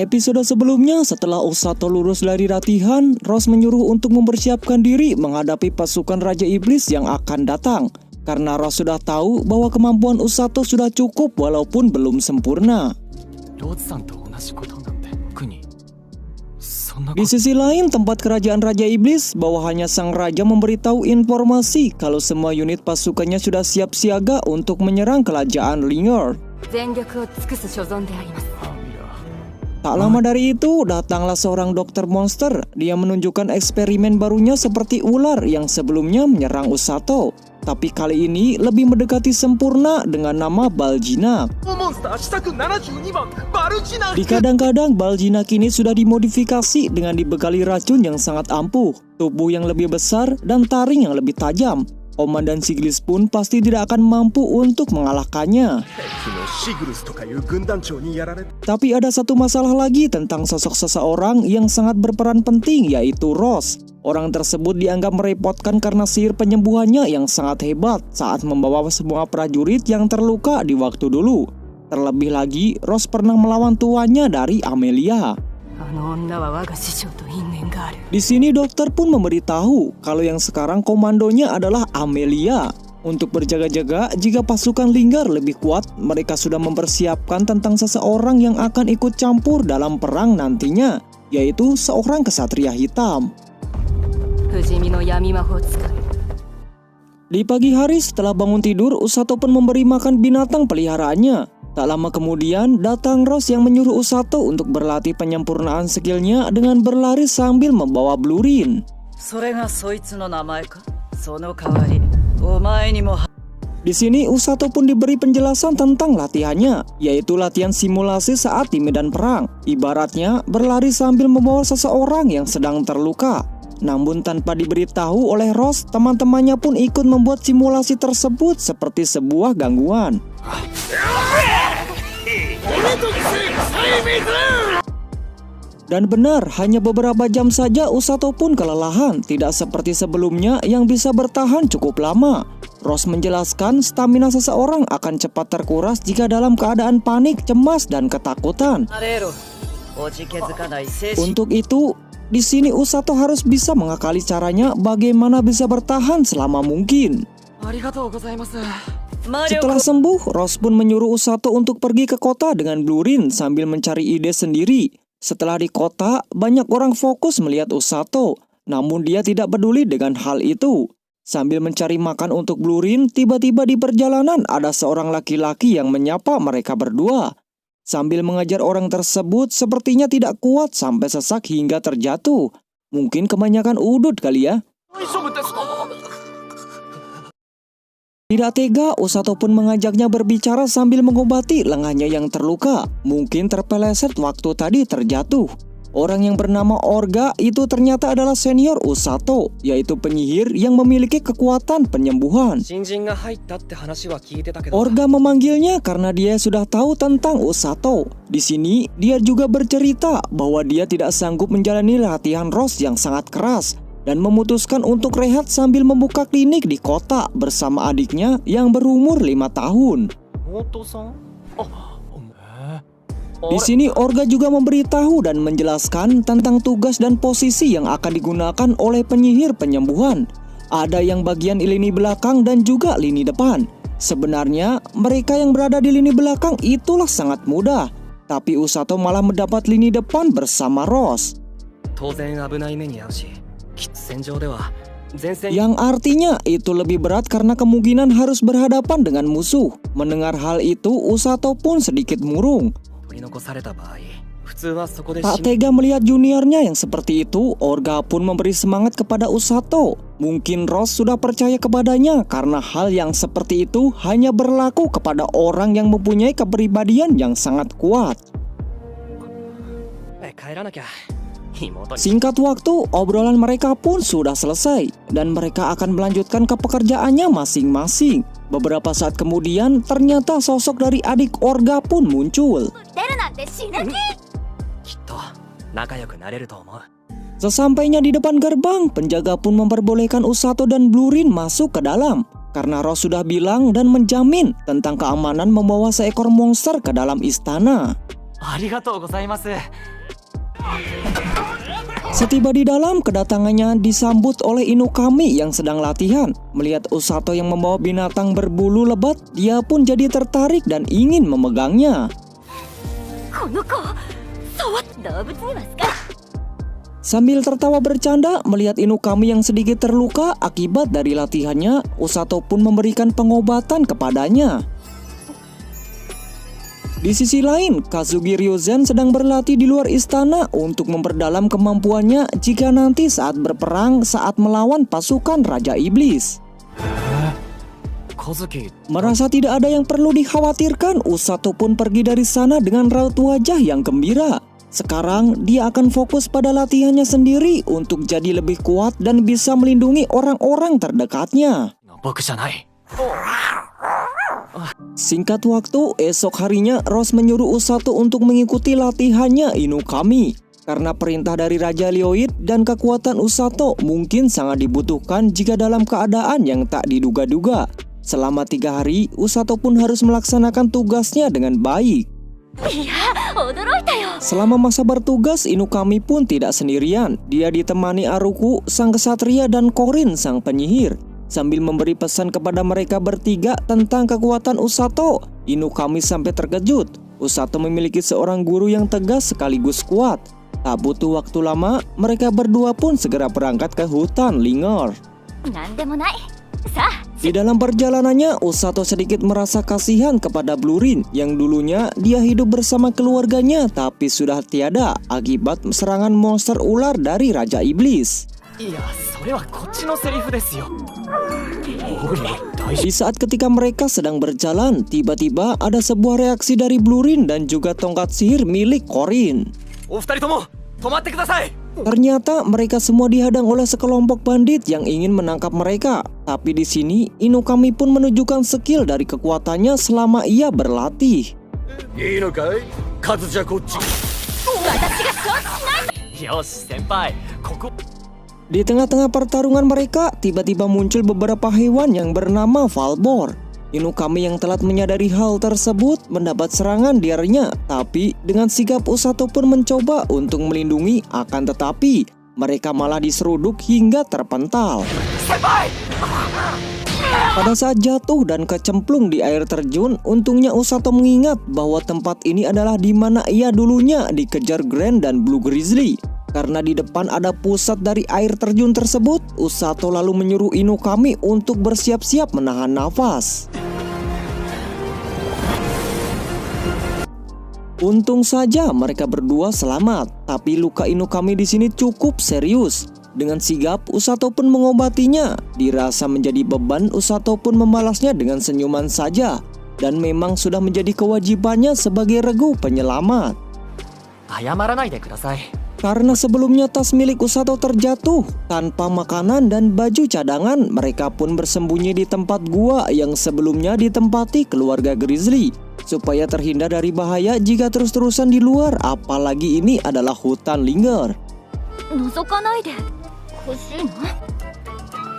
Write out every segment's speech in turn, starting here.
Episode sebelumnya, setelah Osato lulus dari latihan, Rose menyuruh untuk mempersiapkan diri menghadapi pasukan Raja Iblis yang akan datang. Karena Rose sudah tahu bahwa kemampuan Osato sudah cukup walaupun belum sempurna. Di sisi lain, tempat kerajaan Raja Iblis, bawahannya sang raja memberitahu informasi kalau semua unit pasukannya sudah siap siaga untuk menyerang kerajaan Linger. Tak lama dari itu, datanglah seorang dokter monster. Dia menunjukkan eksperimen barunya seperti ular yang sebelumnya menyerang Osato. Tapi kali ini lebih mendekati sempurna dengan nama Baljinak. Dikadang-kadang Baljinak ini sudah dimodifikasi dengan dibekali racun yang sangat ampuh, tubuh yang lebih besar, dan taring yang lebih tajam. Komandan Siglis pun pasti tidak akan mampu untuk mengalahkannya. Tapi ada satu masalah lagi tentang sosok seseorang yang sangat berperan penting, yaitu Rose. Orang tersebut dianggap merepotkan karena sihir penyembuhannya yang sangat hebat saat membawa semua prajurit yang terluka di waktu dulu. Terlebih lagi, Rose pernah melawan tuannya dari Amelia. Di sini dokter pun memberitahu kalau yang sekarang komandonya adalah Amelia. Untuk berjaga-jaga jika pasukan Linggar lebih kuat, mereka sudah mempersiapkan tentang seseorang yang akan ikut campur dalam perang nantinya, yaitu seorang kesatria hitam. Di pagi hari setelah bangun tidur, Osato pun memberi makan binatang peliharaannya. Tak lama kemudian, datang Rose yang menyuruh Osato untuk berlatih penyempurnaan skillnya dengan berlari sambil membawa blurin. Di sini Osato pun diberi penjelasan tentang latihannya, yaitu latihan simulasi saat di medan perang. Ibaratnya berlari sambil membawa seseorang yang sedang terluka. Namun tanpa diberitahu oleh Rose, teman-temannya pun ikut membuat simulasi tersebut seperti sebuah gangguan. Dan benar, hanya beberapa jam saja Osato pun kelelahan, tidak seperti sebelumnya yang bisa bertahan cukup lama. Rose menjelaskan stamina seseorang akan cepat terkuras jika dalam keadaan panik, cemas, dan ketakutan. Untuk itu, di sini Osato harus bisa mengakali caranya bagaimana bisa bertahan selama mungkin. Setelah sembuh, Rose pun menyuruh Osato untuk pergi ke kota dengan blurin sambil mencari ide sendiri. Setelah di kota, banyak orang fokus melihat Osato, namun dia tidak peduli dengan hal itu. Sambil mencari makan untuk blurin, tiba-tiba di perjalanan ada seorang laki-laki yang menyapa mereka berdua. Sambil mengajar orang tersebut, sepertinya tidak kuat sampai sesak hingga terjatuh. Mungkin kebanyakan udut kali ya. Tidak tega, Osato pun mengajaknya berbicara sambil mengobati lengannya yang terluka. Mungkin terpeleset waktu tadi terjatuh. Orang yang bernama Orga itu ternyata adalah senior Osato, yaitu penyihir yang memiliki kekuatan penyembuhan. Orga memanggilnya karena dia sudah tahu tentang Osato. Di sini, dia juga bercerita bahwa dia tidak sanggup menjalani latihan Rose yang sangat keras dan memutuskan untuk rehat sambil membuka klinik di kota bersama adiknya yang berumur 5 tahun. Di sini Orga juga memberitahu dan menjelaskan tentang tugas dan posisi yang akan digunakan oleh penyihir penyembuhan. Ada yang bagian lini belakang dan juga lini depan. Sebenarnya mereka yang berada di lini belakang itulah sangat mudah, tapi Osato malah mendapat lini depan bersama Rose. Yang artinya itu lebih berat karena kemungkinan harus berhadapan dengan musuh. Mendengar hal itu, Osato pun sedikit murung. Tak tega melihat juniornya yang seperti itu, Orga pun memberi semangat kepada Osato. Mungkin Rose sudah percaya kepadanya karena hal yang seperti itu hanya berlaku kepada orang yang mempunyai kepribadian yang sangat kuat. Singkat waktu, obrolan mereka pun sudah selesai dan mereka akan melanjutkan ke pekerjaannya masing-masing. Beberapa saat kemudian, ternyata sosok dari adik Orga pun muncul. Sesampainya di depan gerbang, penjaga pun memperbolehkan Osato dan blurin masuk ke dalam. Karena Rose sudah bilang dan menjamin tentang keamanan membawa seekor monster ke dalam istana. ありがとうございます。 Setiba di dalam, kedatangannya disambut oleh Inukami yang sedang latihan. Melihat Usato yang membawa binatang berbulu lebat, dia pun jadi tertarik dan ingin memegangnya. この子触って動物には好か Sambil tertawa bercanda melihat Inukami yang sedikit terluka akibat dari latihannya, Usato pun memberikan pengobatan kepadanya. Di sisi lain, Kazuki Ryuzen sedang berlatih di luar istana untuk memperdalam kemampuannya jika nanti saat berperang saat melawan pasukan Raja Iblis. カズキ、 Merasa tidak ada yang perlu dikhawatirkan, Usato pun pergi dari sana dengan raut wajah yang gembira. Sekarang dia akan fokus pada latihannya sendiri untuk jadi lebih kuat dan bisa melindungi orang-orang terdekatnya. 僕じゃない。 Singkat waktu, esok harinya Rose menyuruh Usato untuk mengikuti latihannya Inukami. Karena perintah dari Raja Lyoid dan kekuatan Usato mungkin sangat dibutuhkan jika dalam keadaan yang tak diduga-duga. Selama 3 hari, Usato pun harus melaksanakan tugasnya dengan baik. いや驚いたよ Selama masa bertugas, Inukami pun tidak sendirian. Dia ditemani Aruku, sang kesatria, dan Korin, sang penyihir. Sambil memberi pesan kepada mereka bertiga tentang kekuatan Usato, Inukami sampai terkejut. Usato memiliki seorang guru yang tegas sekaligus kuat. Tak butuh waktu lama, mereka berdua pun segera berangkat ke hutan Lingor. なんでもないさあ Di dalam perjalanannya, Usato sedikit merasa kasihan kepada Blurin yang dulunya dia hidup bersama keluarganya tapi sudah tiada akibat serangan monster ular dari Raja Iblis. いや、それはこっちのセリフですよ。おい、大丈 Di saat ketika mereka sedang berjalan, tiba-tiba ada sebuah reaksi dari Blurin dan juga tongkat sihir milik Korin. 夫。お二人とも止まってください。 Ternyata mereka semua dihadang oleh sekelompok bandit yang ingin menangkap mereka. Tapi di sini, Inukami pun menunjukkan skill dari kekuatannya selama ia berlatih. いいのかい？カズじゃこっち。私がそうしないよし、先輩、ここ。 Di tengah-tengah pertarungan mereka, tiba-tiba muncul beberapa hewan yang bernama Valbor. Inukami yang telat menyadari hal tersebut mendapat serangan darinya, tapi dengan sigap Usato pun mencoba untuk melindungi, akan tetapi mereka malah diseruduk hingga terpental. Pada saat jatuh dan kecemplung di air terjun, untungnya Usato mengingat bahwa tempat ini adalah di mana ia dulunya dikejar Grand dan Blue Grizzly. Karena di depan ada pusat dari air terjun tersebut, Usato lalu menyuruh Inukami untuk bersiap-siap menahan nafas. Untung saja mereka berdua selamat, tapi luka Inukami di sini cukup serius. Dengan sigap, Usato pun mengobatinya. Dirasa menjadi beban, Usato pun membalasnya dengan senyuman saja. Dan memang sudah menjadi kewajibannya sebagai regu penyelamat. 謝らないでください。 Karena sebelumnya tas milik Usato terjatuh, tanpa makanan dan baju cadangan, mereka pun bersembunyi di tempat gua yang sebelumnya ditempati keluarga Grizzly. Supaya terhindar dari bahaya jika terus-terusan di luar, apalagi ini adalah hutan Lingor. 覗かないで欲しいな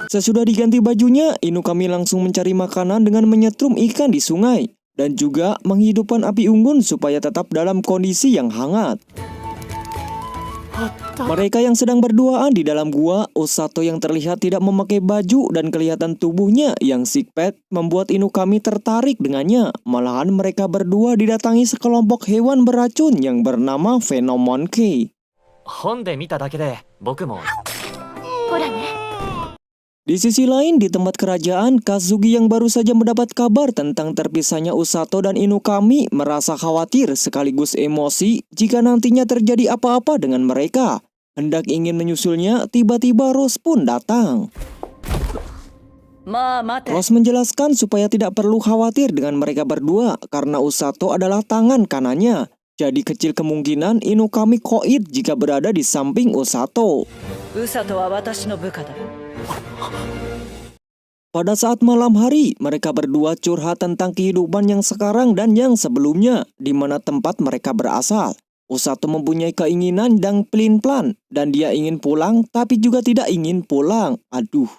Sesudah diganti bajunya, Inukami langsung mencari makanan dengan menyetrum ikan di sungai. Dan juga menghidupkan api unggun supaya tetap dalam kondisi yang hangat. Mereka yang sedang berduaan di dalam gua, Usato yang terlihat tidak memakai baju dan kelihatan tubuhnya yang six-pack membuat Inukami tertarik dengannya. Malahan mereka berdua didatangi sekelompok hewan beracun yang bernama Venomonkey. 本で見ただけで僕も。ほらね Di sisi lain, di tempat kerajaan, Kazuki yang baru saja mendapat kabar tentang terpisahnya Usato dan Inukami merasa khawatir sekaligus emosi jika nantinya terjadi apa-apa dengan mereka. Hendak ingin menyusulnya, tiba-tiba Rose pun datang. Rose menjelaskan supaya tidak perlu khawatir dengan mereka berdua karena Usato adalah tangan kanannya. Jadi kecil kemungkinan Inukami koit jika berada di samping Usato. Pada saat malam hari, mereka berdua curhat tentang kehidupan yang sekarang dan yang sebelumnya, di mana tempat mereka berasal. Usato mempunyai keinginan dan pelin-pelan, dan dia ingin pulang tapi juga tidak ingin pulang. Aduh.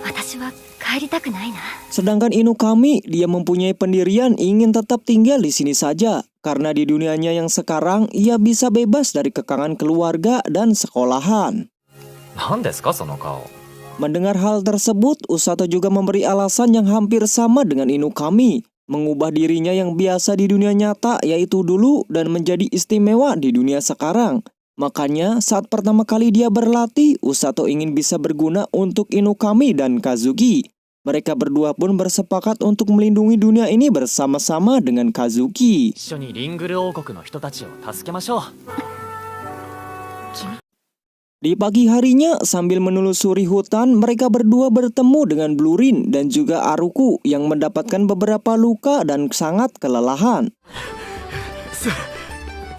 私は帰りたくないな Sedangkan Inukami, dia mempunyai pendirian ingin tetap tinggal di sini saja. karena di dunianya yang sekarang ia bisa bebas dari kekangan keluarga dan sekolahan. 何ですかその顔。 Mendengar hal tersebut, Usato juga memberi alasan yang hampir sama dengan Inukami, mengubah dirinya yang biasa di dunia nyata yaitu dulu dan menjadi istimewa di dunia sekarang. Makanya saat pertama kali dia berlatih, Usato ingin bisa berguna untuk Inukami dan Kazuki. Mereka berdua pun bersepakat untuk melindungi dunia ini bersama-sama dengan Kazuki. 一緒にリングル王国の人たちを助けましょう。 Di pagi harinya, sambil menelusuri hutan, mereka berdua bertemu dengan Blurin dan juga Aruku yang mendapatkan beberapa luka dan sangat kelelahan.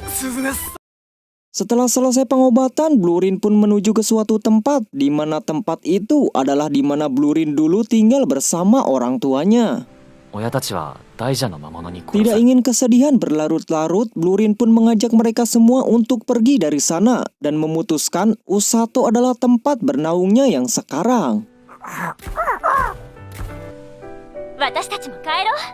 鈴です。 Setelah selesai pengobatan, Blurin pun menuju ke suatu tempat, di mana tempat itu adalah di mana Blurin dulu tinggal bersama orang tuanya. 親たちは大蛇の魔物に殺 Tidak され、 ingin kesedihan berlarut-larut, Blurin pun mengajak mereka semua untuk pergi dari sana dan memutuskan Usato adalah tempat bernaungnya yang sekarang. 私たちも帰ろう。